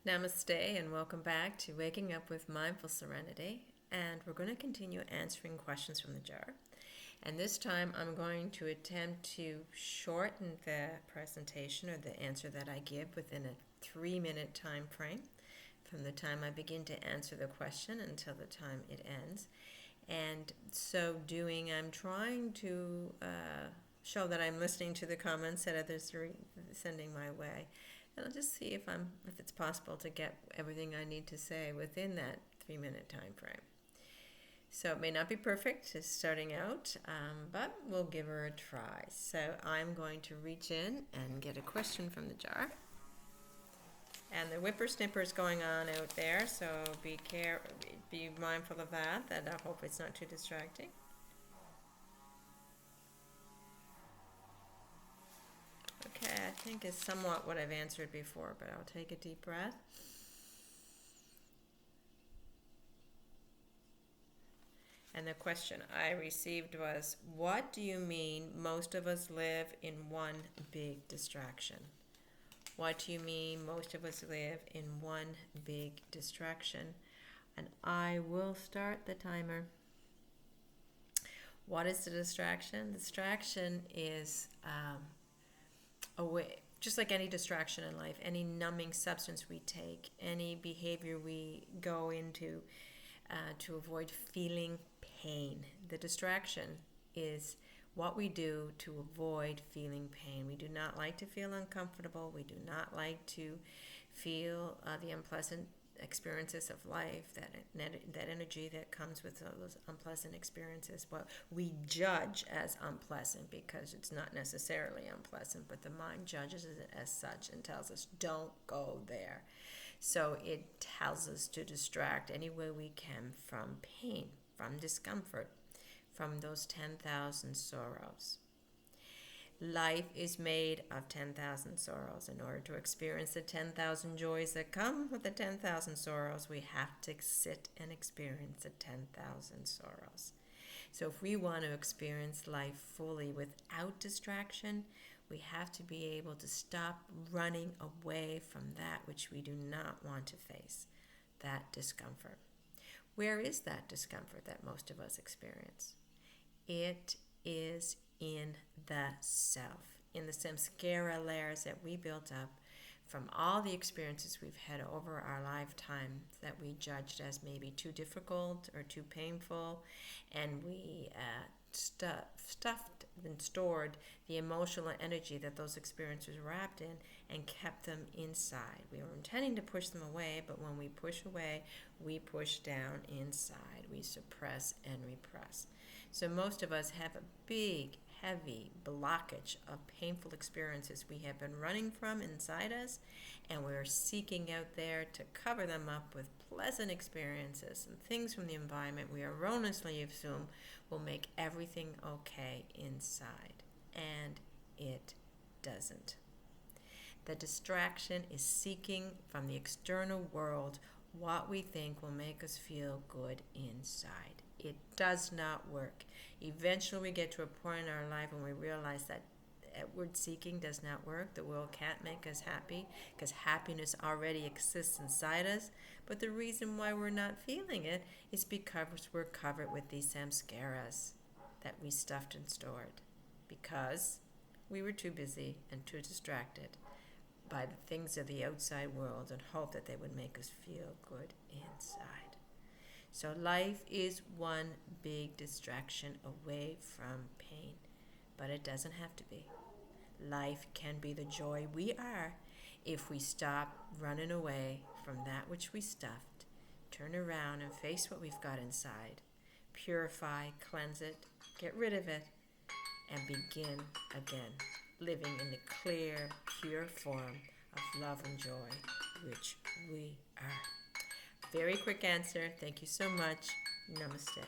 Namaste and welcome back to Waking Up with Mindful Serenity. And we're going to continue answering questions from the jar. And this time I'm going to attempt to shorten the presentation or the answer that I give within a 3-minute time frame from the time I begin to answer the question until the time it ends. And so doing, I'm trying to show that I'm listening to the comments that others are sending my way. And I'll just see if it's possible to get everything I need to say within that 3-minute time frame. So it may not be perfect, just starting out, but we'll give her a try. So I'm going to reach in and get a question from the jar. And the whippersnipper is going on out there, so be mindful of that. I hope it's not too distracting. Okay, I think it's somewhat what I've answered before, but I'll take a deep breath. And the question I received was, what do you mean most of us live in one big distraction? What do you mean most of us live in one big distraction? And I will start the timer. What is the distraction? The distraction is away, just like any distraction in life, any numbing substance we take, any behavior we go into to avoid feeling pain. The distraction is what we do to avoid feeling pain. We do not like to feel uncomfortable. We do not like to feel the unpleasant experiences of life, that energy that comes with those unpleasant experiences, what we judge as unpleasant, because it's not necessarily unpleasant, but the mind judges it as such and tells us don't go there. So it tells us to distract any way we can from pain, from discomfort, from those 10,000 sorrows. Life is made of 10,000 sorrows. In order to experience the 10,000 joys that come with the 10,000 sorrows, we have to sit and experience the 10,000 sorrows. So if we want to experience life fully without distraction, we have to be able to stop running away from that which we do not want to face, that discomfort. Where is that discomfort that most of us experience? It is in the self, in the samskara layers that we built up from all the experiences we've had over our lifetime that we judged as maybe too difficult or too painful, and we stuffed and stored the emotional energy that those experiences wrapped in and kept them inside. We were intending to push them away, but when we push away, we push down inside. We suppress and repress. So most of us have a big, heavy blockage of painful experiences we have been running from inside us, and we're seeking out there to cover them up with pleasant experiences and things from the environment we erroneously assume will make everything okay inside. And it doesn't. The distraction is seeking from the external world what we think will make us feel good inside. It does not work. Eventually we get to a point in our life when we realize that outward seeking does not work. The world can't make us happy because happiness already exists inside us. But the reason why we're not feeling it is because we're covered with these samskaras that we stuffed and stored because we were too busy and too distracted by the things of the outside world and hope that they would make us feel good inside. So life is one big distraction away from pain, but it doesn't have to be. Life can be the joy we are if we stop running away from that which we stuffed, turn around and face what we've got inside, purify, cleanse it, get rid of it, and begin again, living in the clear, pure form of love and joy, which we are. Very quick answer. Thank you so much. Namaste.